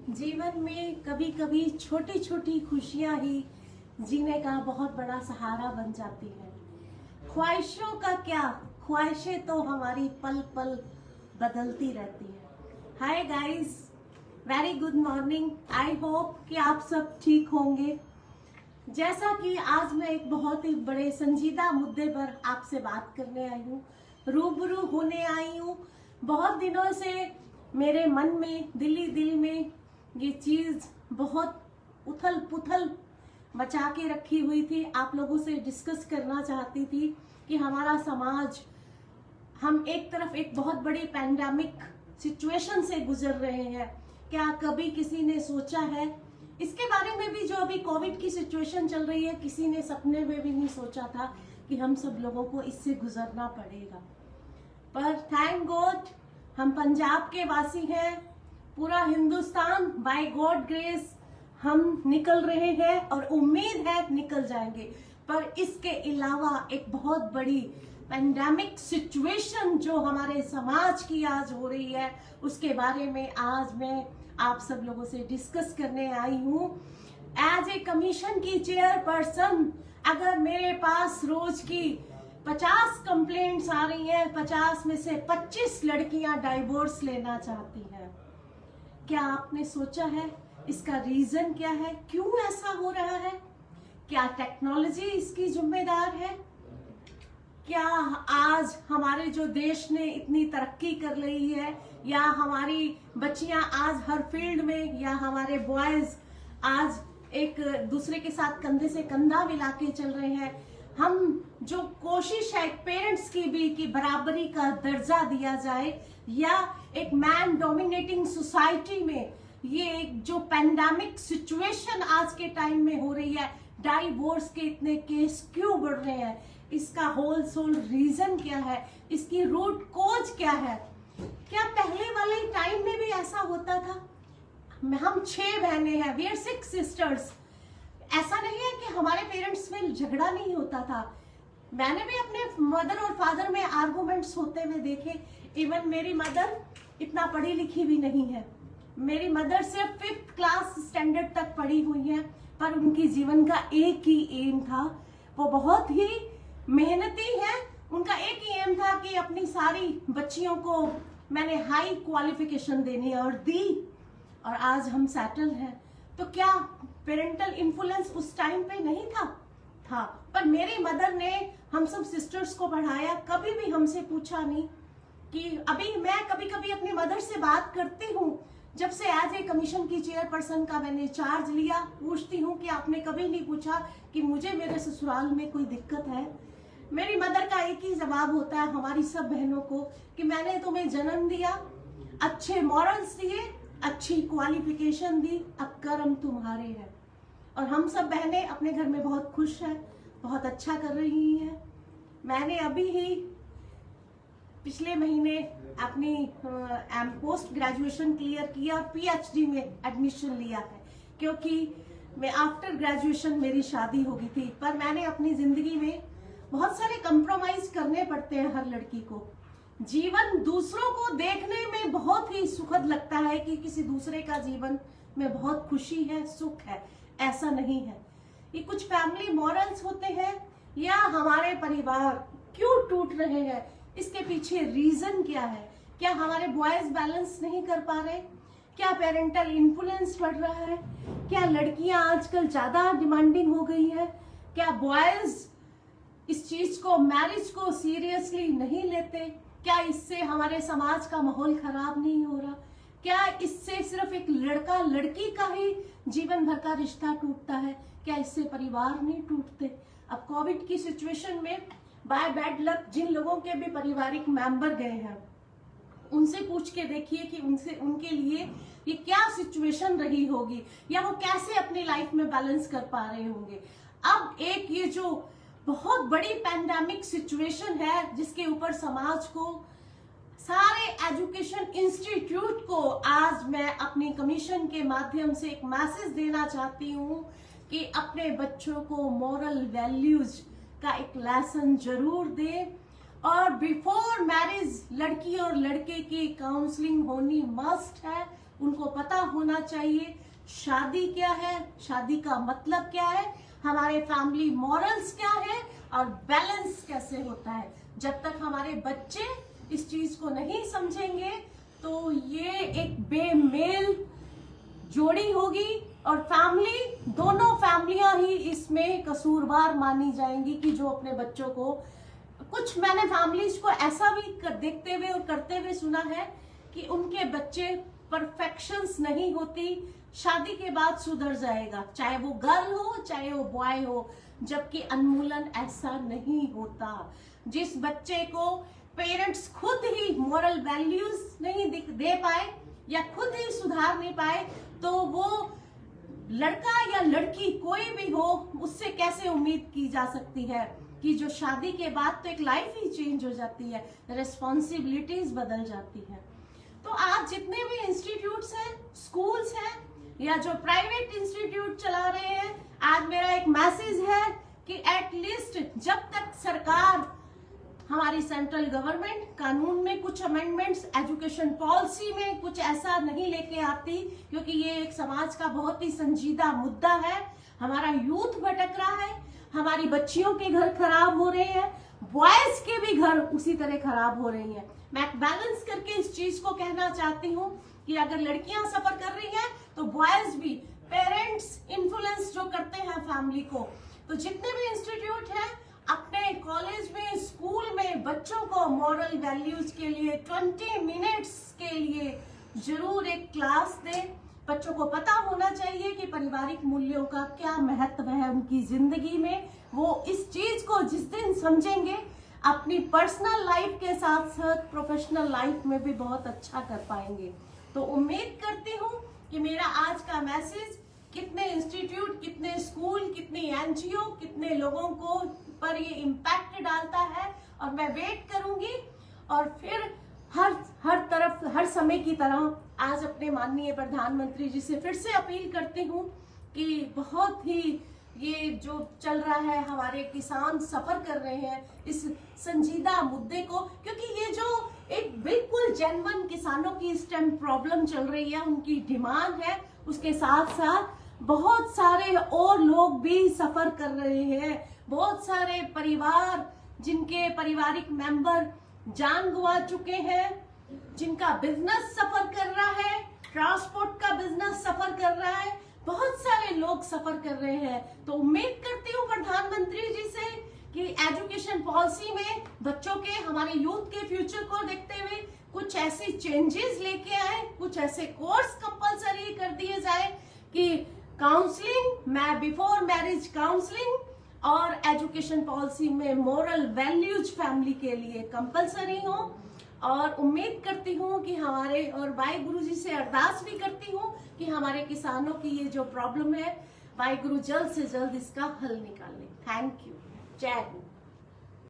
जीवन में कभी कभी छोटी छोटी खुशियां ही जीने का बहुत बड़ा सहारा बन जाती है। ख्वाहिशों का क्या, ख्वाहिशें तो हमारी पल पल बदलती रहती है। Hi guys, very good morning. I hope कि आप सब ठीक होंगे। जैसा कि आज मैं एक बहुत ही बड़े संजीदा मुद्दे पर आपसे बात करने आई हूँ, रूबरू होने आई हूँ। बहुत दिनों से मेरे मन में, दिल में ये चीज बहुत उथल पुथल मचा के रखी हुई थी। आप लोगों से डिस्कस करना चाहती थी कि हमारा समाज, हम एक तरफ एक बहुत बड़ी पैंडेमिक सिचुएशन से गुजर रहे हैं। क्या कभी किसी ने सोचा है इसके बारे में भी? जो अभी कोविड की सिचुएशन चल रही है, किसी ने सपने में भी नहीं सोचा था कि हम सब लोगों को इससे गुजरना पड़ेगा। पर थैंक गॉड हम पंजाब के वासी हैं, पूरा हिंदुस्तान बाय गॉड ग्रेस हम निकल रहे हैं और उम्मीद है निकल जाएंगे। पर इसके अलावा एक बहुत बड़ी पैंडेमिक सिचुएशन जो हमारे समाज की आज हो रही है, उसके बारे में आज मैं आप सब लोगों से डिस्कस करने आई हूँ। एज ए कमीशन की चेयरपर्सन, अगर मेरे पास रोज की 50 कंप्लेंट्स आ रही हैं, 50 में से 25 लड़कियां डाइवोर्स लेना चाहती हैं। क्या आपने सोचा है इसका रीजन क्या है? क्यों ऐसा हो रहा है? क्या टेक्नोलॉजी इसकी जिम्मेदार है? क्या आज हमारे जो देश ने इतनी तरक्की कर ली है, या हमारी बच्चियां आज हर फील्ड में, या हमारे बॉयज आज एक दूसरे के साथ कंधे से कंधा मिला के चल रहे हैं? हम जो कोशिश है पेरेंट्स की भी कि बराबरी का दर्जा दिया जाए, या एक मैन डोमिनेटिंग सोसाइटी में ये एक जो पैंडेमिक सिचुएशन आज के टाइम में हो रही है, डाइवोर्स के इतने केस क्यों बढ़ रहे हैं? इसका होल सोल रीजन क्या है? इसकी रूट कोज क्या है? क्या पहले वाले टाइम में भी ऐसा होता था? हम 6 बहनें हैं, वी आर 6 सिस्टर्स। ऐसा नहीं है कि हमारे पेरेंट्स में झगड़ा नहीं होता था। मैंने भी अपने मदर और फादर में आर्गुमेंट्स होते हुए देखे। इवन मेरी मदर इतना पढ़ी लिखी भी नहीं है। मेरी मदर सिर्फ 5th क्लास स्टैंडर्ड तक पढ़ी हुई है, पर उनकी जीवन का एक ही एम था। वो बहुत ही मेहनती है। उनका एक ही एम था कि अपनी सारी बच्चियों को मैंने हाई क्वालिफिकेशन देनी और दी, और आज हम सेटल हैं। तो क्या पेरेंटल इन्फ्लुएंस उस टाइम पे नहीं था? पर मेरी मदर ने हम सब सिस्टर्स को पढ़ाया। कभी भी हमसे पूछा नहीं कि अभी मैं कभी कभी अपनी मदर से बात करती हूँ, जब से एज ए कमीशन की चेयरपर्सन का मैंने चार्ज लिया, पूछती हूँ कि आपने कभी नहीं पूछा कि मुझे मेरे ससुराल में कोई दिक्कत है? मेरी मदर का एक ही जवाब होता है हमारी सब बहनों को कि मैंने तुम्हें जन्म दिया, अच्छे मॉरल्स दिए, अच्छी क्वालिफिकेशन दी, अब कर्म तुम्हारे हैं। और हम सब बहनें अपने घर में बहुत खुश हैं, बहुत अच्छा कर रही हैं। मैंने अभी ही पिछले महीने अपनी पोस्ट ग्रेजुएशन क्लियर किया और पीएचडी में एडमिशन लिया है, क्योंकि मैं आफ्टर ग्रेजुएशन मेरी शादी हो गई थी। पर मैंने अपनी जिंदगी में बहुत सारे कंप्रोमाइज करने पड़ते हैं हर लड़की को। जीवन दूसरों को देखने में बहुत ही सुखद लगता है कि किसी दूसरे का जीवन में बहुत खुशी है, सुख है। ऐसा नहीं है। ये कुछ फैमिली मॉरल्स होते हैं, या हमारे परिवार क्यों टूट रहे हैं, इसके पीछे रीजन क्या है? क्या हमारे बॉयज बैलेंस नहीं कर पा रहे? क्या पेरेंटल इन्फ्लुएंस बढ़ रहा है? क्या लड़कियां आजकल ज्यादा डिमांडिंग हो गई है? क्या बॉयज इस चीज को, मैरिज को सीरियसली नहीं लेते? क्या इससे हमारे समाज का माहौल खराब नहीं हो रहा? क्या इससे सिर्फ एक लड़का लड़की का ही जीवन भर का रिश्ता टूटता है? क्या इससे परिवार नहीं टूटते? अब कोविड की सिचुएशन में बाय बैड लक जिन लोगों के भी पारिवारिक मेंबर गए हैं, उनसे पूछ के देखिए कि उनके लिए ये क्या सिचुएशन रही होगी, या वो कैसे अपनी लाइफ में बैलेंस कर पा रहे होंगे। अब एक ये जो बहुत बड़ी पैंडेमिक सिचुएशन है, जिसके ऊपर समाज को, सारे एजुकेशन इंस्टीट्यूट को आज मैं अपनी कमीशन के माध्यम से एक मैसेज देना चाहती हूँ कि अपने बच्चों को मॉरल वैल्यूज का एक लेसन जरूर दे। और बिफोर मैरिज लड़की और लड़के की काउंसलिंग होनी मस्ट है, उनको पता होना चाहिए शादी क्या है, शादी का मतलब क्या है, हमारे फैमिली मॉरल्स क्या है और बैलेंस कैसे होता है। जब तक हमारे बच्चे इस चीज को नहीं समझेंगे तो ये एक बेमेल जोड़ी होगी और दोनों फैमिलियां ही इसमें कसूरवार मानी जाएंगी कि जो अपने बच्चों को, कुछ मैंने फैमिलीज को ऐसा भी देखते हुए और करते हुए सुना है कि उनके बच्चे परफेक्शंस नहीं होती, शादी के बाद सुधर जाएगा, चाहे वो गर्ल हो चाहे वो बॉय हो, जबकि उन्मूलन ऐसा नहीं होता। जिस बच्चे को पेरेंट्स खुद ही मॉरल वैल्यूज नहीं दे पाए या खुद ही सुधार नहीं पाए, तो वो लड़का या लड़की कोई भी हो, उससे कैसे उम्मीद की जा सकती है कि जो शादी के बाद तो एक लाइफ ही चेंज हो जाती है, रिस्पॉन्सिबिलिटीज बदल जाती है। तो आज जितने भी इंस्टीट्यूट्स हैं, स्कूल्स हैं या जो प्राइवेट इंस्टीट्यूट चला रहे हैं, आज मेरा एक मैसेज है कि एटलीस्ट जब तक सरकार, हमारी सेंट्रल गवर्नमेंट कानून में कुछ अमेंडमेंट्स, एजुकेशन पॉलिसी में कुछ ऐसा नहीं लेके आती, क्योंकि ये एक समाज का बहुत ही संजीदा मुद्दा है। हमारा यूथ भटक रहा है, हमारी बच्चियों के घर खराब हो रहे हैं, बॉयज के भी घर उसी तरह खराब हो रही हैं। मैं बैलेंस करके इस चीज को कहना चाहती हूँ कि अगर लड़कियां सफर कर रही हैं तो बॉयज भी, पेरेंट्स इन्फ्लुएंस जो करते हैं फैमिली को, तो जितने भी इंस्टीट्यूट हैं अपने कॉलेज में, स्कूल में बच्चों को मॉरल वैल्यूज के लिए 20 मिनट्स के लिए जरूर एक क्लास दें। बच्चों को पता होना चाहिए कि पारिवारिक मूल्यों का क्या महत्व है उनकी जिंदगी में। वो इस चीज को जिस दिन समझेंगे, अपनी पर्सनल लाइफ के साथ साथ प्रोफेशनल लाइफ में भी बहुत अच्छा कर पाएंगे। तो उम्मीद करती हूँ कि मेरा आज का मैसेज कितने इंस्टीट्यूट, कितने स्कूल, कितने एनजीओ, कितने लोगों को पर ये इम्पैक्ट डालता है, और मैं वेट करूंगी और फिर हर तरफ, हर समय की तरह आज अपने माननीय प्रधानमंत्री जी से फिर से अपील करती हूँ कि बहुत ही ये जो चल रहा है, हमारे किसान सफर कर रहे हैं इस संजीदा मुद्दे को, क्योंकि ये जो एक बिल्कुल जेन्युइन किसानों की इस टाइम प्रॉब्लम चल रही है, उनकी डिमांड है, उसके साथ साथ बहुत सारे और लोग भी सफर कर रहे हैं। बहुत सारे परिवार, जिनके पारिवारिक मेंबर जान गंवा चुके हैं, जिनका बिजनेस सफर कर रहा है, ट्रांसपोर्ट का बिजनेस सफर कर रहा है, बहुत सारे लोग सफर कर रहे हैं। तो उम्मीद करती हूँ प्रधानमंत्री जी से कि एजुकेशन पॉलिसी में बच्चों के, हमारे यूथ के फ्यूचर को देखते हुए कुछ ऐसी चेंजेस लेके आए, कुछ ऐसे कोर्स कंपलसरी कर दिए जाए कि काउंसलिंग, बिफोर मैरिज काउंसलिंग और एजुकेशन पॉलिसी में मोरल वैल्यूज फैमिली के लिए कंपलसरी हो। और उम्मीद करती हूँ कि हमारे, और वाहिगुरु जी से अरदास भी करती हूँ कि हमारे किसानों की ये जो प्रॉब्लम है, वाहिगुरु जल्द से जल्द इसका हल निकालें। Thank you. जय हिंद।